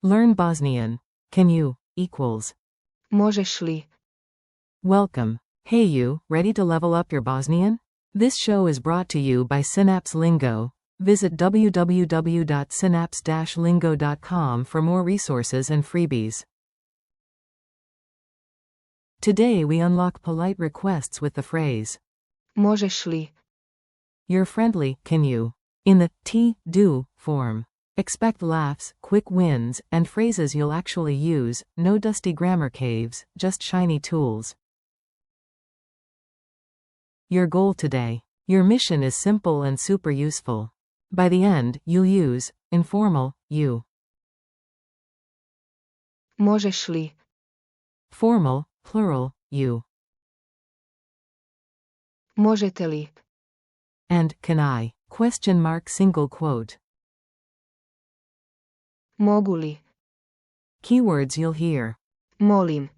Learn Bosnian. Can you, equals. Možeš li? Welcome. Hey you, ready to level up your Bosnian? This show is brought to you by Synapse Lingo. Visit www.synapse-lingo.com for more resources and freebies. Today we unlock polite requests with the phrase, Možeš li? you're friendly, can you? In the Ch.22 form. Expect laughs, quick wins, and phrases you'll actually use, no dusty grammar caves, just shiny tools. Your goal today. Your mission is simple and super useful. By the end, you'll use informal, you. Možeš li? Formal, plural, you. Možete li? And can I? Question mark single quote. Mogu li? Keywords you'll hear. Molim.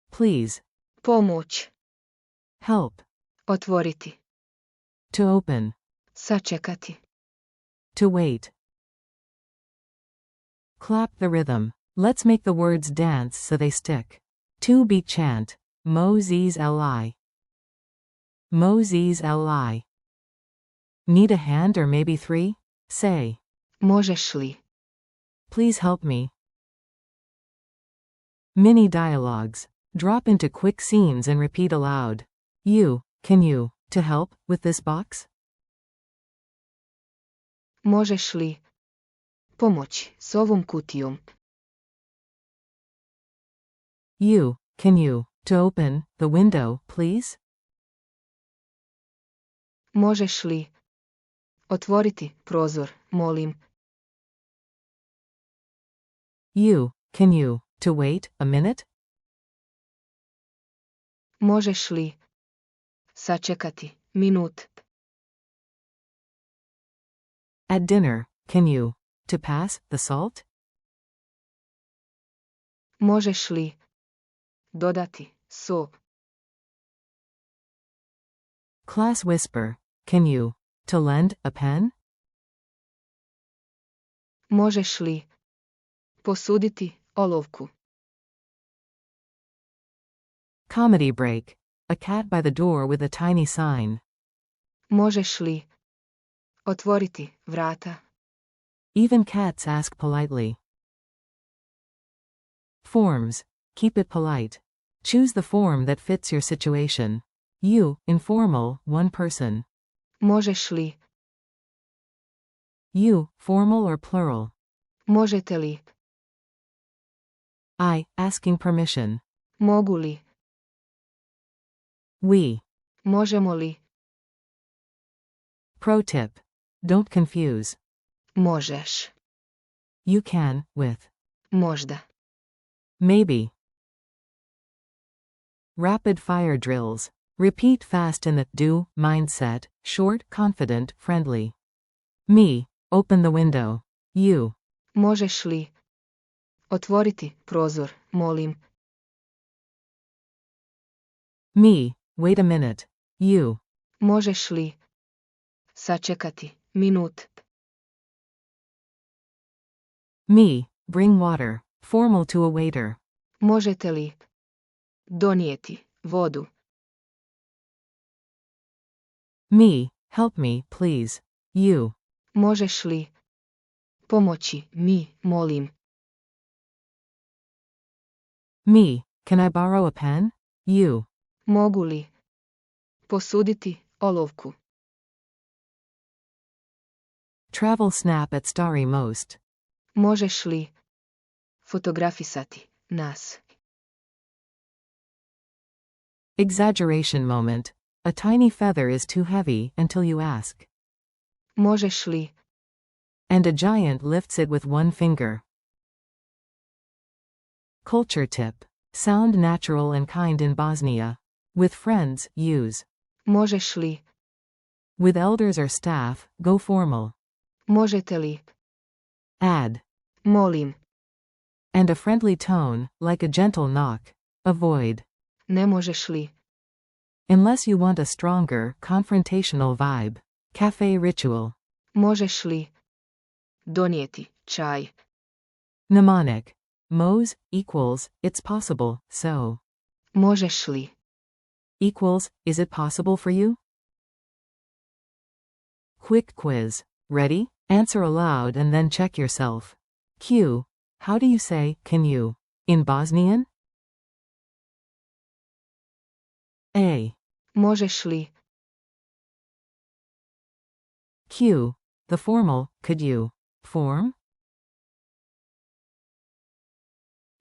Please. Pomoć. Help. Otvoriti. To open. Sačekati. To wait. Clap the rhythm. Let's make the words dance so they stick. 2-beat chant. Možeš li. Možeš li. Need a hand or maybe 3? Say. Možeš li? Please help me. Mini dialogues. Drop into quick scenes and repeat aloud. You, can you, to help, with this box? Možeš li? Pomoći s ovom kutijom. You, can you, to open the window, please? Možeš li? Otvoriti prozor, molim. You, can you, to wait a minute? Možeš li? Sačekati minut. At dinner, can you, to pass the salt? Možeš li? Dodati so. Class whisper, can you, to lend a pen? Možeš li? Posuditi olovku. Comedy break. A cat by the door with a tiny sign. Možeš li? Otvoriti vrata. Even cats ask politely. Forms. Keep it polite. Choose the form that fits your situation. You, informal, one person. Možeš li? You, formal or plural. Možete li? I, asking permission. Mogu li? We. Možemo li? Pro tip. Don't confuse. Možeš. You can, with. Možda. Maybe. Rapid fire drills. Repeat fast in the do mindset, short, confident, friendly. Me, open the window. You. Možeš li? Otvoriti prozor, molim. Me, wait a minute. You. Možeš li? Sačekati minut. Me, bring water. Formal to a waiter. Možete li? Donijeti vodu. Me, help me, please. You. Možeš li? Pomoći mi, molim. Me, can I borrow a pen? You. Mogu li? Posuditi olovku. Travel snap at Starry Most. Možeš li? Fotografisati nas. Exaggeration moment. A tiny feather is too heavy until you ask. Možeš li? And a giant lifts it with one finger. Culture tip. Sound natural and kind in Bosnia. With friends, use. Možeš li? With elders or staff, go formal. Možete li? Add. Molim. And a friendly tone, like a gentle knock. Avoid. Ne možeš li? Unless you want a stronger, confrontational vibe. Cafe ritual. Možeš li? Donijeti čaj. Mnemonic. Mose equals, it's possible, so. Možeš li? Equals, is it possible for you? Quick quiz. Ready? Answer aloud and then check yourself. Q. How do you say, can you? In Bosnian? A. Možeš li? Q. The formal, could you? Form?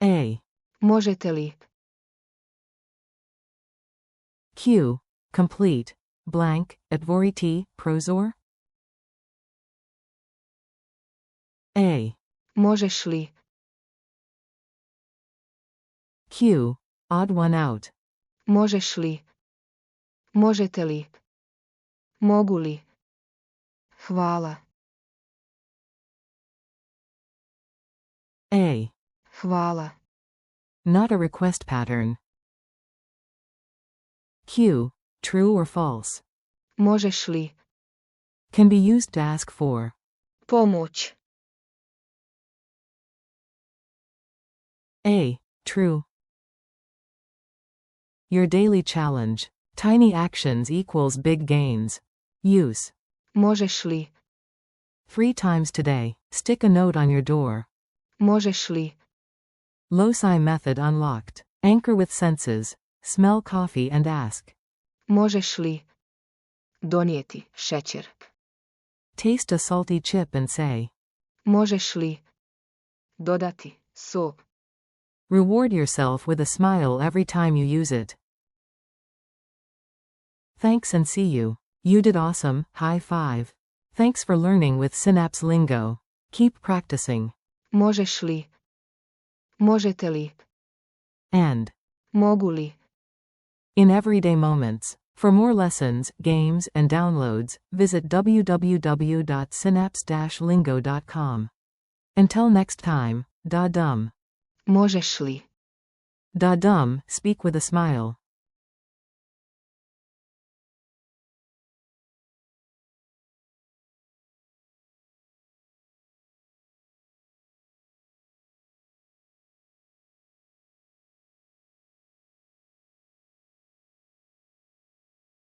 A. Možete li? Q. Complete. Blank, Atvoriti, Prozor? A. Možeš li? Q. Odd one out. Možeš li? Možete li? Mogu li? Hvala. A. Hvala. Not a request pattern. Q. True or false. Možeš li? Can be used to ask for. Pomoć. A. True. Your daily challenge. Tiny actions equals big gains. Use. Možeš li? 3 times today. Stick a note on your door. Možeš li? Loci method unlocked. Anchor with senses. Smell coffee and ask. Možeš li? Donijeti šećer. Taste a salty chip and say. Možeš li? Dodati so. Reward yourself with a smile every time you use it. Thanks and see you. You did awesome, high five. Thanks for learning with Synapse Lingo. Keep practicing. Možeš li? Možete li? And. Mogu li? In everyday moments. For more lessons, games, and downloads, visit www.synapse-lingo.com. Until next time, da dum. Možeš li? Da dum, speak with a smile.